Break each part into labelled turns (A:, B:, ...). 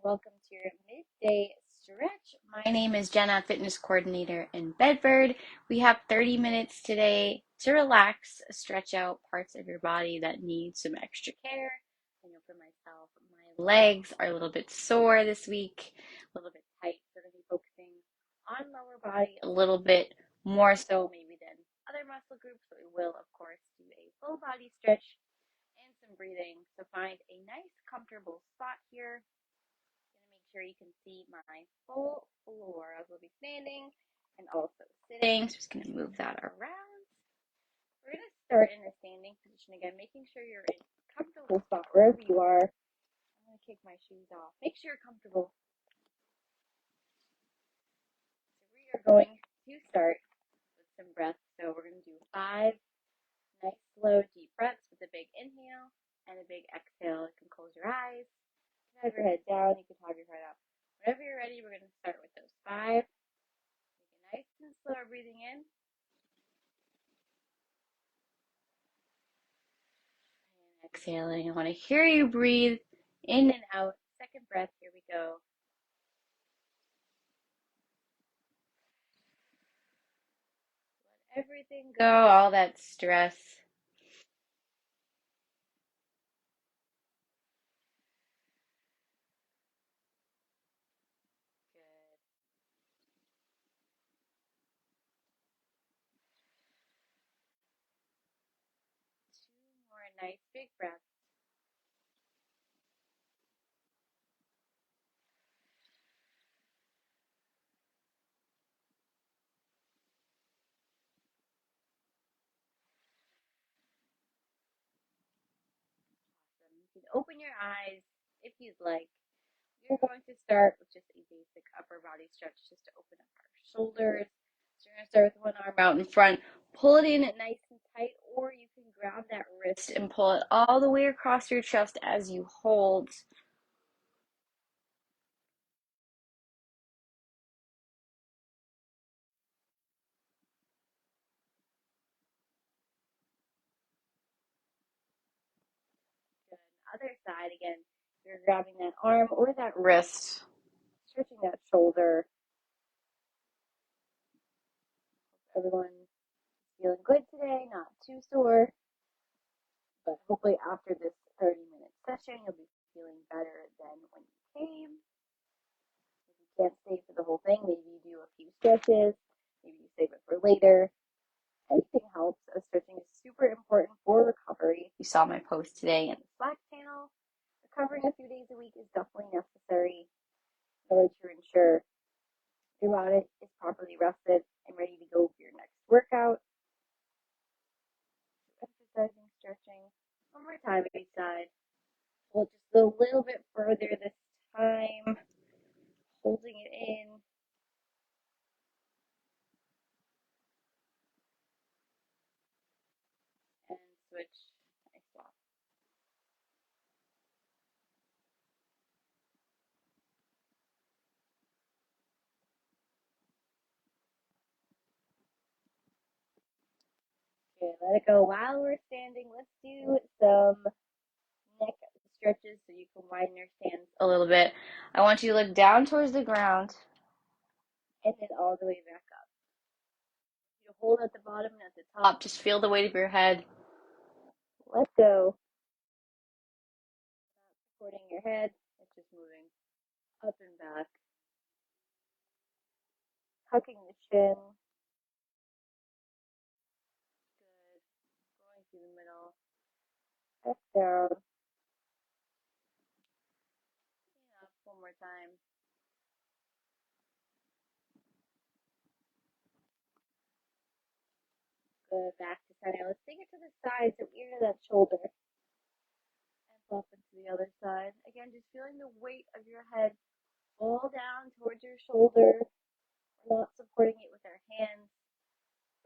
A: welcome to your midday stretch. My name is Jenna, fitness coordinator in Bedford. We have 30 minutes today to relax, stretch out parts of your body that need some extra care. I know for myself, my legs are a little bit sore this week, a little bit tight, so I'm going to be focusing on lower body a little bit more so maybe than other muscle groups, but we will, of course, do a full body stretch and some breathing. So find a nice, comfortable spot here. Gonna make sure you can see my full floor. I will be standing and also sitting. So just gonna move that around. We're gonna start in a standing position again, making sure you're in a comfortable spot wherever you are. I'm gonna kick my shoes off. Make sure you're comfortable. So we are going to start with some breaths. So we're gonna do 5 nice, slow, deep breaths with a big inhale and a big exhale. You can close your eyes. You can have your head down. You can have your head up. Whenever you're ready, we're going to start with those 5. Take a nice and slow breathing in. And exhaling. I want to hear you breathe in and out. Second breath. Here we go. Let everything go, all that stress. Good. 2 more nice big breaths. Awesome. You can open your eyes if you'd like. We're going to start with just a basic upper body stretch just to open up our shoulders. So you're going to start with one arm out in front. Pull it in nice and tight, or you can grab that wrist and pull it all the way across your chest as you hold. Good. Other side again. You're grabbing that arm or that wrist, stretching that shoulder. Everyone feeling good today, not too sore. But hopefully after this 30-minute session, you'll be feeling better than when you came. If you can't stay for the whole thing, maybe you do a few stretches. Maybe you save it for later. Anything helps. Stretching is super important for recovery. You saw my post today in the Slack channel. Recovering a few days a week is definitely necessary in order to ensure your body is properly rested and ready to go for your next workout. Exercising, stretching. One more time each side. Hold just a little bit further this time, holding it in. And switch. I swap. Okay, let it go while we're standing. Let's do some neck stretches so you can widen your stance a little bit. I want you to look down towards the ground and then all the way back up. You hold at the bottom and at the top. Just feel the weight of your head. Let go. Not supporting your head. It's just moving up and back. Tucking the chin. Good. Going through the middle. Back down. Up one more time. Good. Back to center. Let's take it to the side so ear to that shoulder. And up into the other side. Again, just feeling the weight of your head fall down towards your shoulder. We're not supporting it with our hands.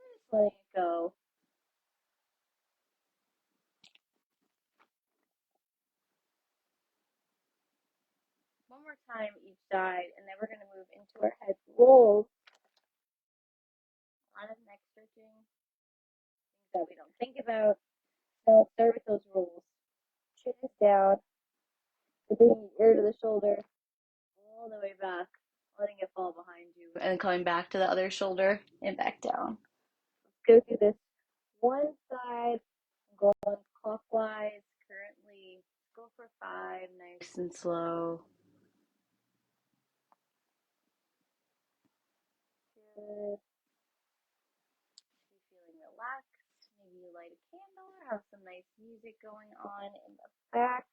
A: We're just letting it go. One more time each side, and then we're going to move into our head rolls. A lot of neck stretching, things that we don't think about. So let's start with those rolls. Chin is down. We're bringing ear to the shoulder. all the way back, letting it fall behind you, and then coming back to the other shoulder and back down. Let's go through this one side, going clockwise. Currently, go for 5, nice and slow. Good. Feeling relaxed. Maybe you light a candle or have some nice music going on in the back.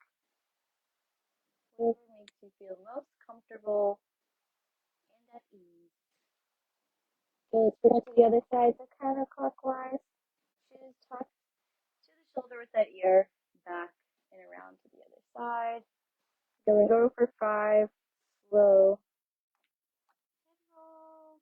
A: Whatever makes you feel most comfortable and at ease. Good. Bring it to the other side, so counterclockwise. Shoes tucked to the shoulder with that ear, back and around to the other side. Going over for 5, slow. And roll.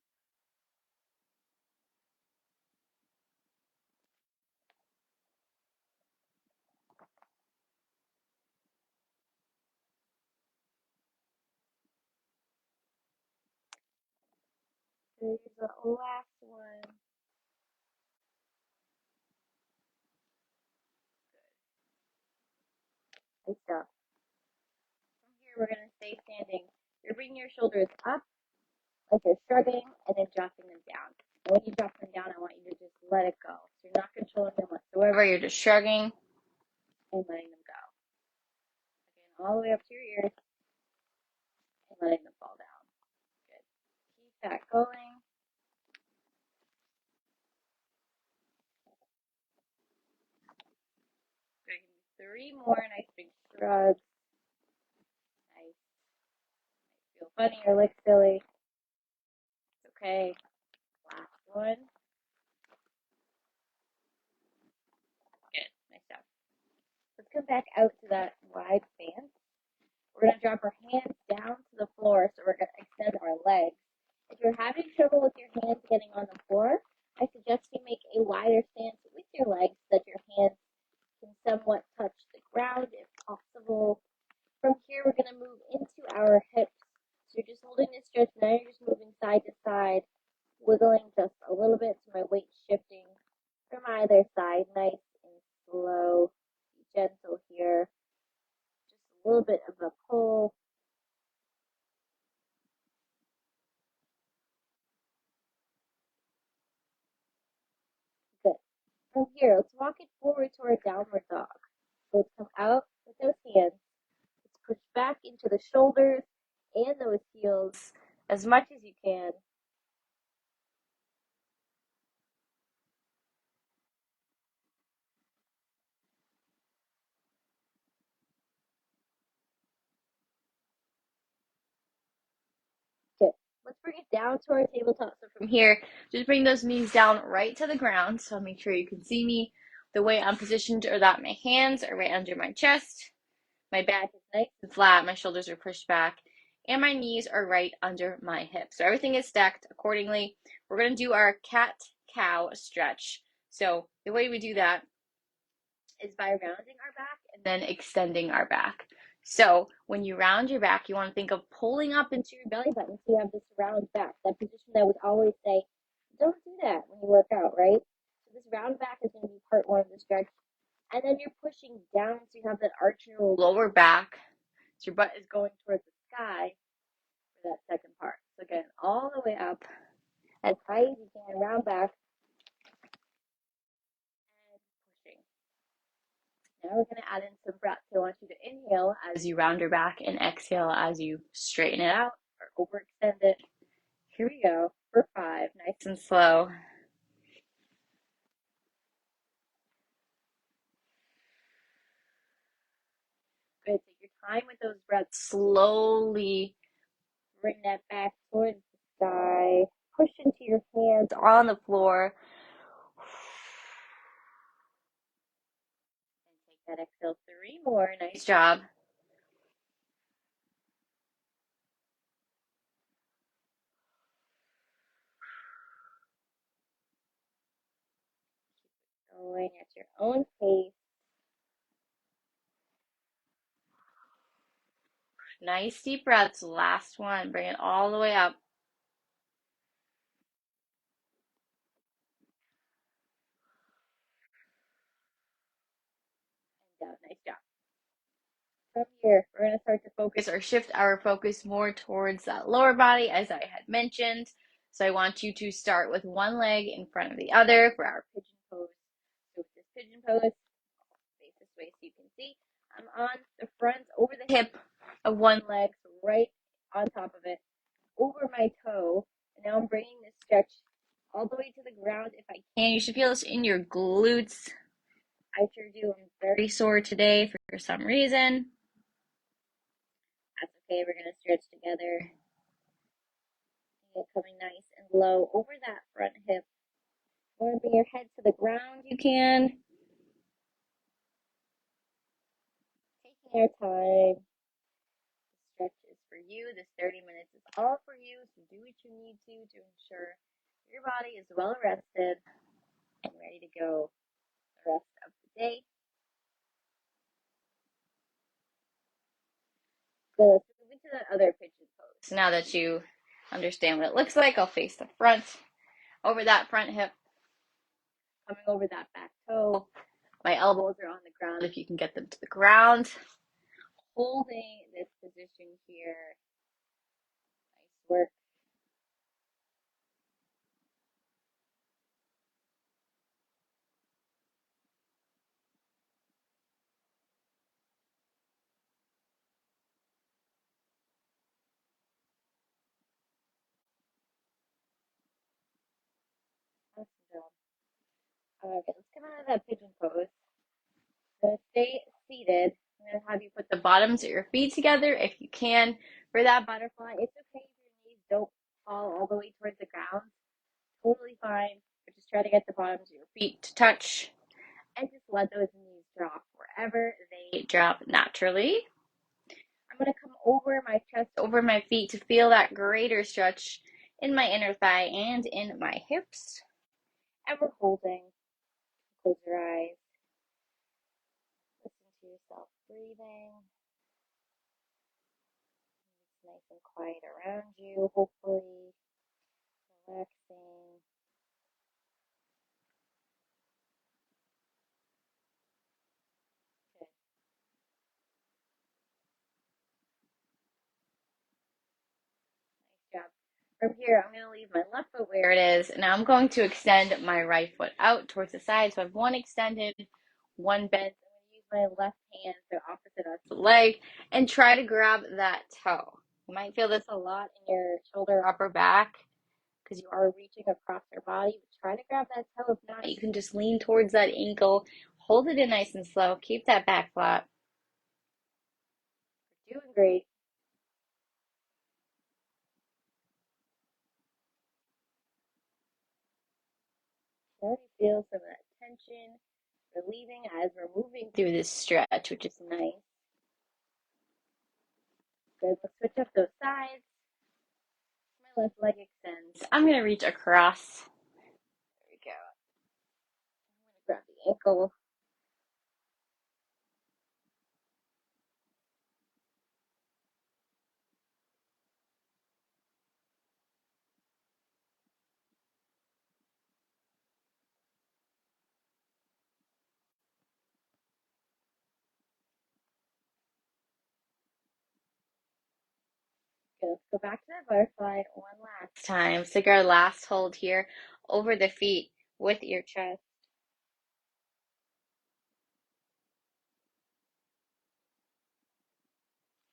A: Here's the last one. Good stuff. From here, we're going to stay standing. You're bringing your shoulders up like you're shrugging and then dropping them down. And when you drop them down, I want you to just let it go. So you're not controlling them whatsoever. You're just shrugging and letting them go. Again, all the way up to your ears and letting them fall down. Good. Keep that going. Good. 3 more. Nice big shrugs. Nice. Feel funny or look silly. It's okay. Last one. Good. Nice job. Let's come back out to that wide stance. We're going to drop our hands down to the floor, so we're going to extend our legs. If you're having trouble with your hands getting on the floor, I suggest you make a wider stance with your legs so that your hands can somewhat touch the ground if possible. From here, we're going to move into our hips. So you're just holding this stretch, now you're just moving side to side, wiggling just a little bit so my weight shifting from either side, nice and slow. Be gentle here. Just a little bit of a pull. Good. From here, let's walk it forward to our downward dog. So let's come out with those hands. Let's push back into the shoulders and those heels as much as you can. Good. Let's bring it down to our tabletop. So from here, just bring those knees down right to the ground. So make sure you can see me. The way I'm positioned or that my hands are right under my chest. My back is nice and flat. My shoulders are pushed back. And my knees are right under my hips. So everything is stacked accordingly. We're going to do our cat-cow stretch. So the way we do that is by rounding our back and then extending our back. So when you round your back, you want to think of pulling up into your belly button so you have this round back. That position that would always say, don't do that when you work out, right? So this round back is going to be part 1 of the stretch. And then you're pushing down so you have that arch in your lower back. So your butt is going towards the sky for that second part. So again, all the way up as high as you can, round back, and pushing. Now we're going to add in some breath. So I want you to inhale as you round your back and exhale as you straighten it out or overextend it. Here we go for 5, nice and slow. Good. Take your time with those breaths. Slowly bring that back towards the sky. Push into your hands on the floor. And take that exhale 3 more. Nice job. Going at your own pace. Nice deep breaths. Last one. Bring it all the way up. And down. Nice job. From here, we're going to start to focus or shift our focus more towards that lower body, as I had mentioned. So I want you to start with one leg in front of the other for our pigeon pose. So with this pigeon pose, face this way so you can see. I'm on the front, over the hip of one leg, so right on top of it, over my toe. And now I'm bringing this stretch all the way to the ground if I can. You should feel this in your glutes. I sure do. I'm very sore today for some reason. That's okay. We're going to stretch together. Coming nice and low over that front hip. You want to bring your head to the ground, you can. Taking our time. This stretch is for you. This 30 minutes is all for you. So do what you need to ensure your body is well rested and ready to go the rest of the day. So let's move into that other pigeon pose. So now that you understand what it looks like, I'll face the front, over that front hip, coming over that back toe. My elbows are on the ground if you can get them to the ground. Holding this position here. Nice work. Awesome job. Okay, let's come out of that pigeon pose. So stay seated. I'm going to have you put the bottoms of your feet together if you can. For that butterfly, it's okay if your knees don't fall all the way towards the ground. Totally fine. But just try to get the bottoms of your feet to touch. And just let those knees drop wherever they drop naturally. I'm going to come over my chest, over my feet to feel that greater stretch in my inner thigh and in my hips. And we're holding. Close your eyes. Listen to yourself breathing. It's nice and quiet around you, hopefully. Relaxing. Good. Nice job. From here, I'm going to leave my left foot where it is. Now I'm going to extend my right foot out towards the side. So I have one extended, one bent. I'm going to use my left hand, so opposite of the leg, and try to grab that toe. You might feel this a lot in your shoulder, upper back, because you are reaching across your body. But try to grab that toe. If not, you can just lean towards that ankle. Hold it in nice and slow. Keep that back flat. You're doing great. Try to feel some of that tension relieving as we're moving through this stretch, which is nice. Good. Let's switch up those sides. My left leg extends. I'm going to reach across. There we go. I'm going to grab the ankle. Good. Let's go back to that butterfly one last time. So our last hold here over the feet with your chest.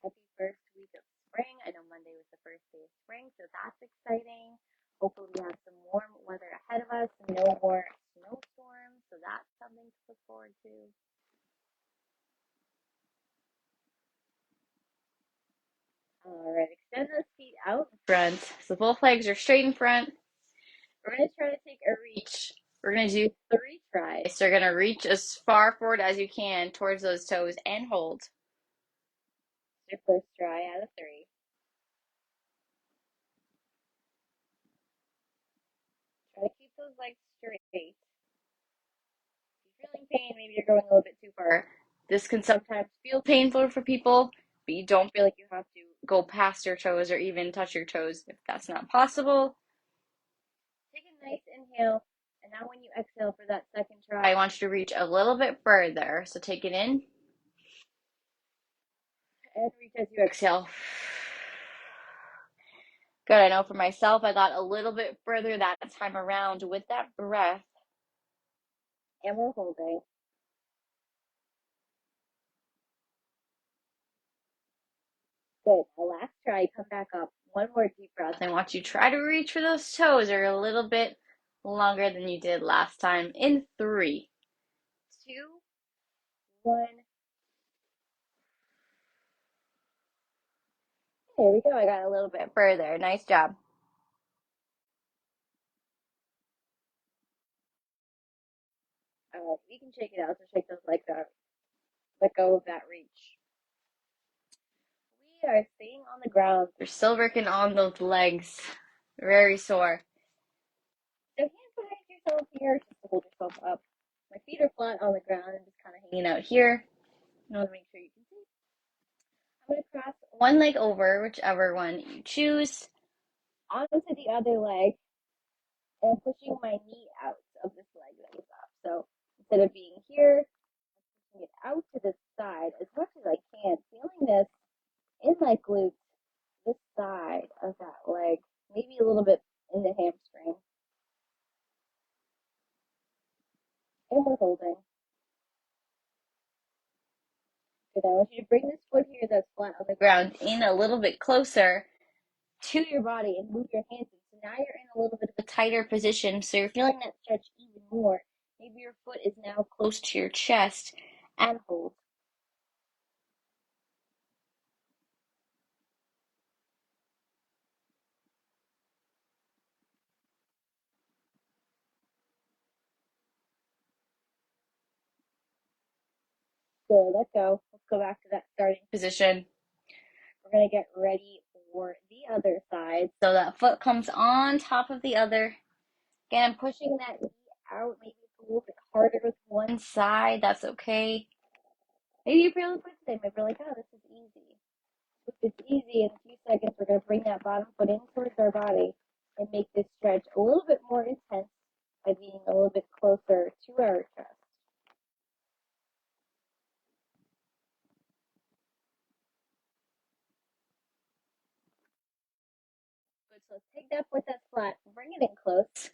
A: Happy first week of spring. I know Monday was the first day of spring, so that's exciting. Hopefully we have some warm weather ahead of us, no more snowstorms, so that's something to look forward to. All right, extend those feet out in front. So both legs are straight in front. We're going to try to take a reach. We're going to do 3 tries. So you're going to reach as far forward as you can towards those toes and hold. Your first try out of 3. Try to keep those legs straight. If you're feeling pain, maybe you're going a little bit too far. This can sometimes feel painful for people, but you don't feel like you have to go past your toes or even touch your toes if that's not possible. Take a nice inhale, and now when you exhale for that second try, I want you to reach a little bit further. So take it in And reach as you exhale. Good. I know for myself, I got a little bit further that time around with that breath. And we're holding. Good. Now last try. Come back up. One more deep breath. I want you to try to reach for those toes. They're a little bit longer than you did last time. In 3, 2, 1. There we go. I got a little bit further. Nice job. All right, we can shake it out. So shake those legs out. Let go of that reach. We are staying on the ground. We're still working on those legs. Very sore. So hands behind yourself here just to hold yourself up. My feet are flat on the ground and just kind of hanging out here. I want to make sure you can see. I'm going to cross one leg over, whichever one you choose, onto the other leg and pushing my knee out of this leg that is up. So instead of being here, pushing it out to the side as much as I can, feeling this in my glutes, this side of that leg, maybe a little bit in the hamstring. And we're holding. Good. I want you to bring this foot here that's flat on the ground in a little bit closer to your body and move your hands in. So now you're in a little bit of a tighter position. So you're feeling that stretch even more. Maybe your foot is now close to your chest and hold. Good. Let go. Let's go back to that starting position. We're going to get ready for the other side. So that foot comes on top of the other. Again, I'm pushing that knee out. Maybe it's a little bit harder with one side. That's okay. Maybe you're feeling good today. Maybe you're like, oh, this is easy. If it's easy, in a few seconds, we're going to bring that bottom foot in towards our body and make this stretch a little bit more intense by being a little bit closer to our chest. Good. So let's take that foot that's flat and bring it in close.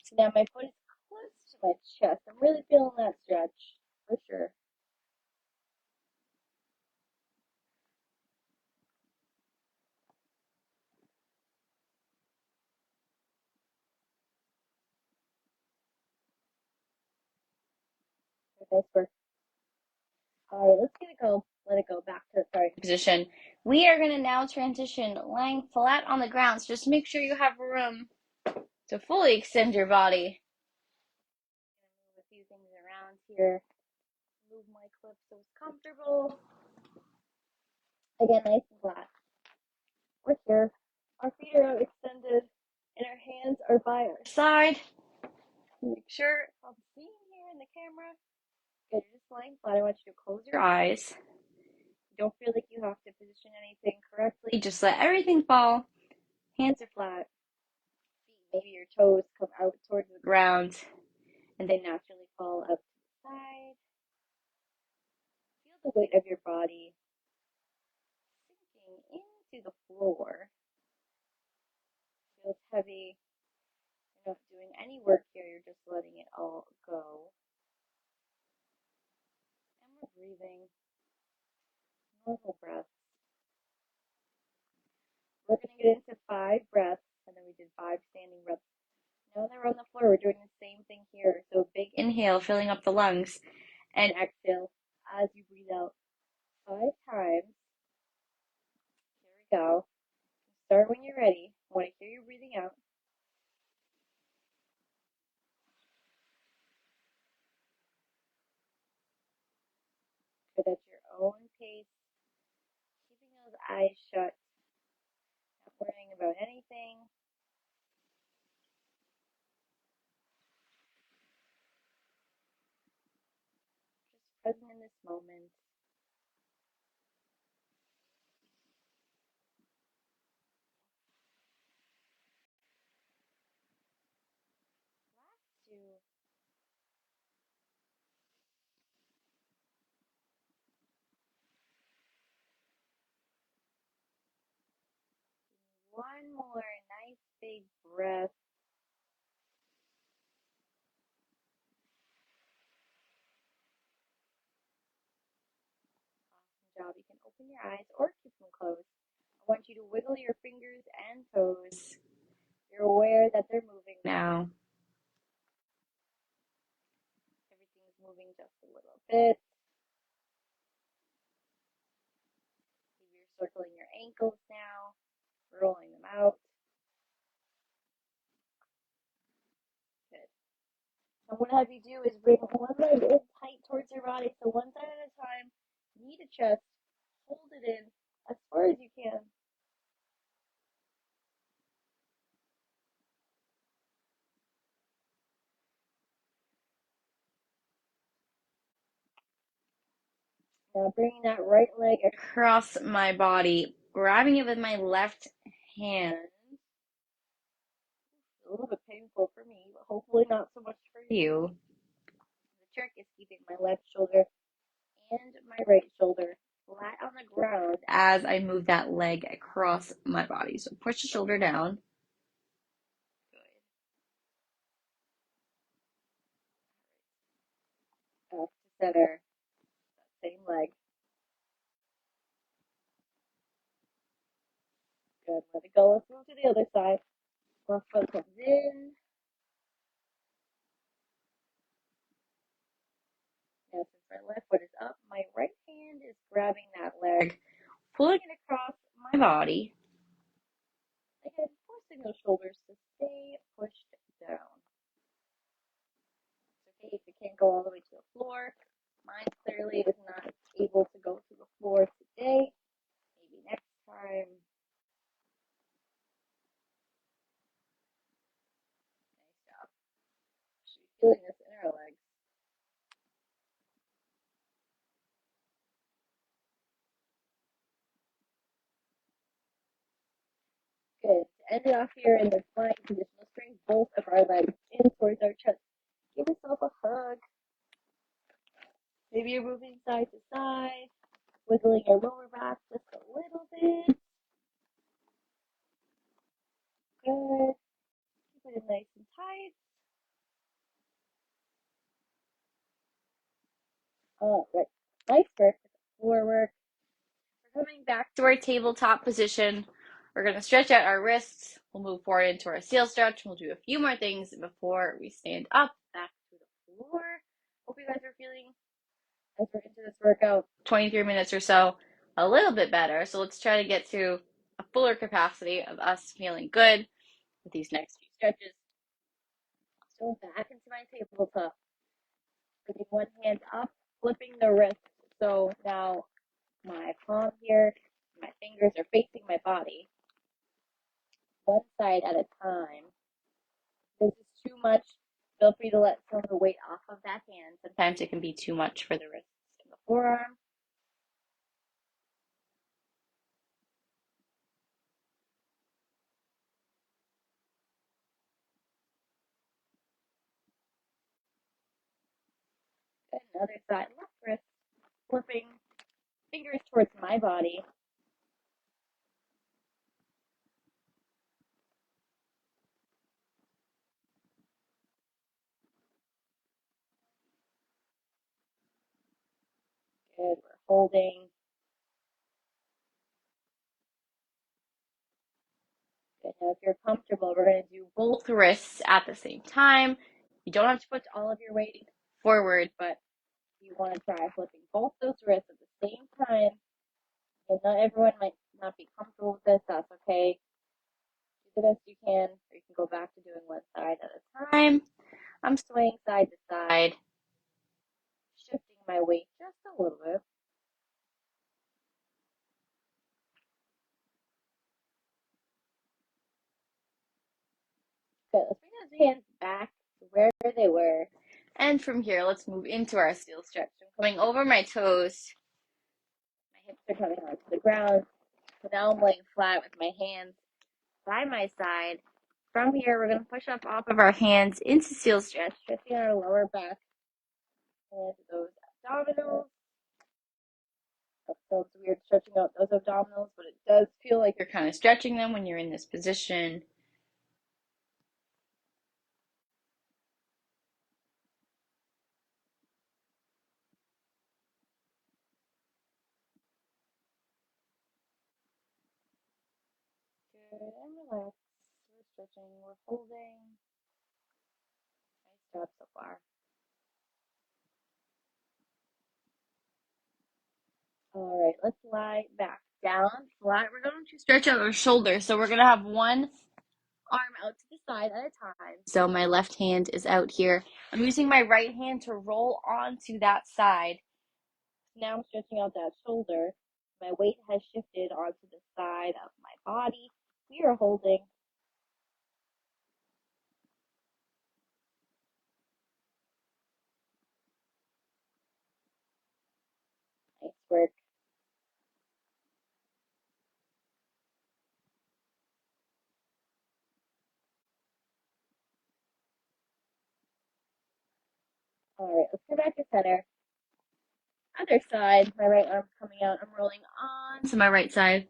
A: So now my foot is close to my chest. I'm really feeling that stretch for sure. Nice work. All right, let's get it go. Let it go back to the starting position. We are going to now transition lying flat on the ground. So just make sure you have room to fully extend your body. Move a few things around here. Move my clip so it's comfortable. Again, nice and flat. We're here. Our feet are out extended and our hands are by our side. Make sure I'm seeing here in the camera. Good, you're just lying flat. I want you to close your eyes. Don't feel like you have to position anything correctly. Just let everything fall. Hands are flat. Maybe your toes come out towards the ground and they naturally fall out to the side. Feel the weight of your body sinking into the floor. Feels heavy. You're not doing any work here, you're just letting it all go. And we're breathing normal breaths. We're going to get into 5 breaths, and then we did 5 standing breaths. Now that we're on the floor, we're doing the same thing here. So big inhale, filling up the lungs, and exhale as you breathe out 5 times. Here we go. Start when you're ready. I want to hear you breathing out. But at your own pace, keeping those eyes shut, not worrying about anything. Just present in this moment. Last 2. more. Nice big breath. Awesome job. You can open your eyes or keep them closed. I want you to wiggle your fingers and toes. You're aware that they're moving now. Everything's moving just a little bit. Maybe you're circling your ankles now, rolling them out. Good. And what I have you do is bring one leg in tight towards your body, so one side at a time, knee to chest, hold it in as far as you can. Now bringing that right leg across my body, grabbing it with my left hand. A little bit painful for me, but hopefully not so much for you. The trick is keeping my left shoulder and my right shoulder flat on the ground as I move that leg across my body. So push the shoulder down. Good. Back to center. Same leg. Good. Let it go. Let's move to the other side. Left foot comes in. Now, since my left foot is up, my right hand is grabbing that leg, pulling it across my body. Again, forcing those shoulders to stay pushed down. It's okay if you can't go all the way to the floor. Mine clearly is not able to go to the floor today. Maybe next time. Nice job. Should be feeling this in our legs. Good. To end it off here in the flying position, let's bring both of our legs in towards our chest. Give yourself a hug. Maybe you're moving side to side, wiggling your lower back just a little bit. Good. Keep it nice and tight. All right. Nice work. Forward. We're coming back to our tabletop position. We're going to stretch out our wrists. We'll move forward into our seal stretch. We'll do a few more things before we stand up back to the floor. Hope you guys are feeling, as we're into this workout, 23 minutes or so, a little bit better. So let's try to get to a fuller capacity of us feeling good with these next few stretches. So back into my tabletop. Putting one hand up, flipping the wrist. So now my palm here, my fingers are facing my body, one side at a time. If this is too much, feel free to let some of the weight off of that hand. Sometimes it can be too much for the wrists and the forearm. Good. Another side, left wrist, flipping fingers towards my body. Good. We're holding. Good. Now, if you're comfortable, we're going to do both wrists at the same time. You don't have to put all of your weight forward, but you want to try flipping both those wrists at the same time. And not everyone might not be comfortable with this. That's okay. Do the best you can, or you can go back to doing one side at a time. I'm swaying side to side, shifting my weight just a little bit. Good. Let's bring those hands back to where they were. And from here, let's move into our seal stretch. I'm coming over my toes. My hips are coming onto the ground. So now I'm laying flat with my hands by my side. From here, we're going to push up off of our hands into seal stretch, stretching our lower back into those abdominals. That sounds weird stretching out those abdominals, but it does feel like you're kind of stretching them when you're in this position. Good, and relax. We're stretching, we're holding. Nice job so far. All right, let's lie back down flat. We're going to stretch out our shoulders. So we're going to have one arm out to the side at a time. So my left hand is out here. I'm using my right hand to roll onto that side. Now I'm stretching out that shoulder. My weight has shifted onto the side of my body. We are holding. Nice work. All right, let's go back to center. Other side, my right arm coming out. I'm rolling on to my right side.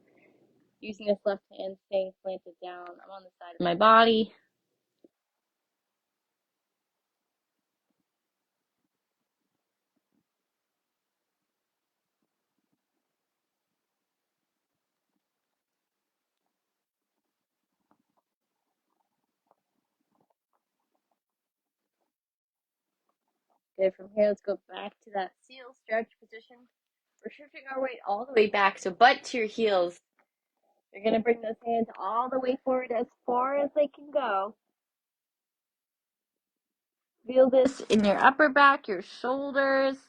A: Using this left hand, staying planted down. I'm on the side of my body. Good. From here, let's go back to that seal stretch position. We're shifting our weight all the way back, so butt to your heels. You're going to bring those hands all the way forward as far as they can go. Feel this in your upper back, your shoulders. As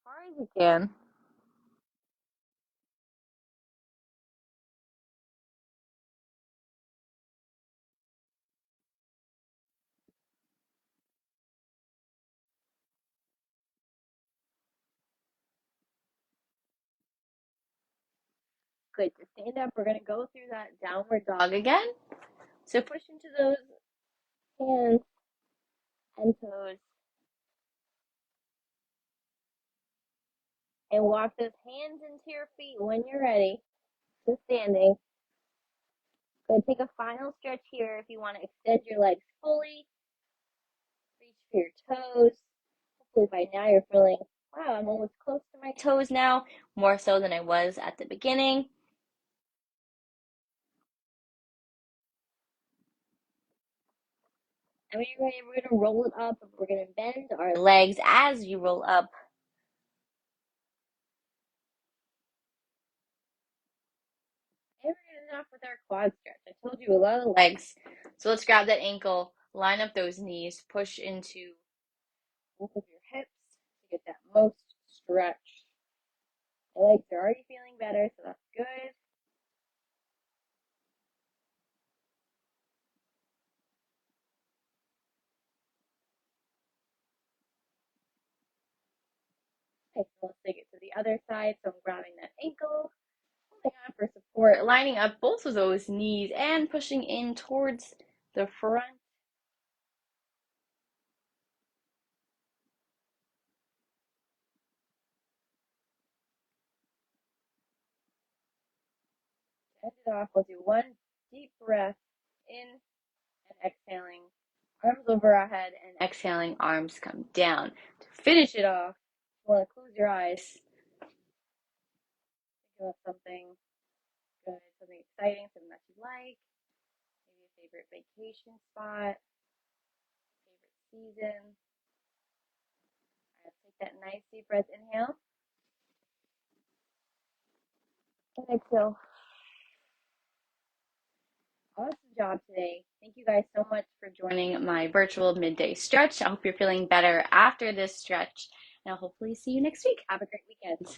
A: far as you can. Good. To stand up, we're going to go through that downward dog again. So push into those hands and toes. And walk those hands into your feet when you're ready. So standing. Go take a final stretch here if you want to extend your legs fully. Reach for your toes. Hopefully by now you're feeling, wow, I'm almost close to my toes now, more so than I was at the beginning. And when you're ready, we're going to roll it up. We're going to bend our legs as you roll up. And we're going to end off with our quad stretch. I told you a lot of legs. So let's grab that ankle, line up those knees, push into both of your hips to get that most stretch. My legs are already feeling better, so that's good. Okay, so let's take it to the other side. So I'm grabbing that ankle, holding on for support, lining up both of those knees and pushing in towards the front. To end it off, we'll do one deep breath in and exhaling. Arms over our head and exhaling, arms come down. To finish it off, you want to close your eyes. Think about something good, something exciting, something that you like. Maybe a favorite vacation spot, favorite season. All right, take that nice deep breath. Inhale and exhale. Awesome job today. Thank you guys so much for joining my virtual midday stretch. I hope you're feeling better after this stretch, and I'll hopefully see you next week. Have a great weekend.